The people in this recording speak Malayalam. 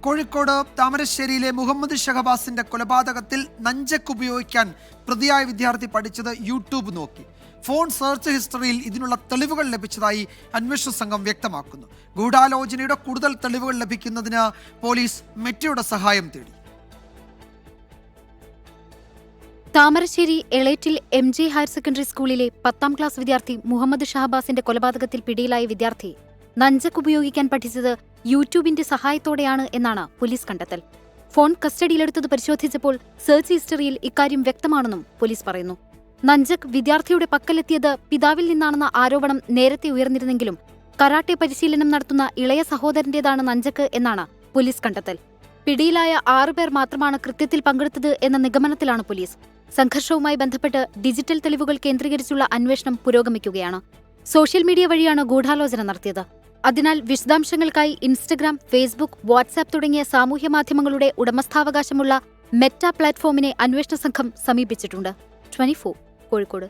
കോഴിക്കോട് താമരശ്ശേരിയിലെ മുഹമ്മദ് ഷഹബാസിന്റെ കൊലപാതകത്തിൽ നഞ്ചക്ക് ഉപയോഗിക്കാൻ പ്രതിയായ വിദ്യാർത്ഥി പഠിച്ചത് യൂട്യൂബ് നോക്കി. ഫോൺ സെർച്ച് ഹിസ്റ്ററിയിൽ ഇതിനുള്ള തെളിവുകൾ ലഭിച്ചതായി അന്വേഷണ സംഘം വ്യക്തമാക്കുന്നു. ഗൂഢാലോചനയുടെ കൂടുതൽ തെളിവുകൾ ലഭിക്കുന്നതിന് പോലീസ് മെറ്റയുടെ സഹായം തേടി. Thamarassery Elettil MJ higher secondary സ്കൂളിലെ 10ാം ക്ലാസ് വിദ്യാർത്ഥി മുഹമ്മദ് ഷഹബാസിന്റെ കൊലപാതകത്തിൽ പിടിയിലായ വിദ്യാർത്ഥി നഞ്ചക്ക് ഉപയോഗിക്കാൻ പഠിച്ചത് യൂട്യൂബിന്റെ സഹായത്തോടെയാണ് എന്നാണ് പോലീസ് കണ്ടെത്തൽ. ഫോൺ കസ്റ്റഡിയിലെടുത്തത് പരിശോധിച്ചപ്പോൾ സെർച്ച് ഹിസ്റ്ററിയിൽ ഇക്കാര്യം വ്യക്തമാണെന്നും പോലീസ് പറയുന്നു. നഞ്ചക് വിദ്യാർത്ഥിയുടെ പക്കലെത്തിയത് പിതാവിൽ നിന്നാണെന്ന ആരോപണം നേരത്തെ ഉയർന്നിരുന്നെങ്കിലും കരാട്ടെ പരിശീലനം നടത്തുന്ന ഇളയ സഹോദരന്റേതാണ് നഞ്ചക്ക് എന്നാണ് പോലീസ് കണ്ടെത്തൽ. പിടിയിലായ 6 പേർ മാത്രമാണ് കൃത്യത്തിൽ പങ്കെടുത്തത് എന്ന നിഗമനത്തിലാണ് പോലീസ്. സംഘർഷവുമായി ബന്ധപ്പെട്ട് ഡിജിറ്റൽ തെളിവുകൾ കേന്ദ്രീകരിച്ചുള്ള അന്വേഷണം പുരോഗമിക്കുകയാണ്. സോഷ്യൽ മീഡിയ വഴിയാണ് ഗൂഢാലോചന നടത്തിയത്. അതിനാൽ വിശദാംശങ്ങൾക്കായി ഇൻസ്റ്റഗ്രാം, ഫേസ്ബുക്ക്, വാട്സാപ്പ് തുടങ്ങിയ സാമൂഹ്യ മാധ്യമങ്ങളുടെ ഉടമസ്ഥാവകാശമുള്ള മെറ്റ പ്ലാറ്റ്ഫോമിനെ അന്വേഷണ സംഘം സമീപിച്ചിട്ടുണ്ട്. 24 കോഴിക്കോട്.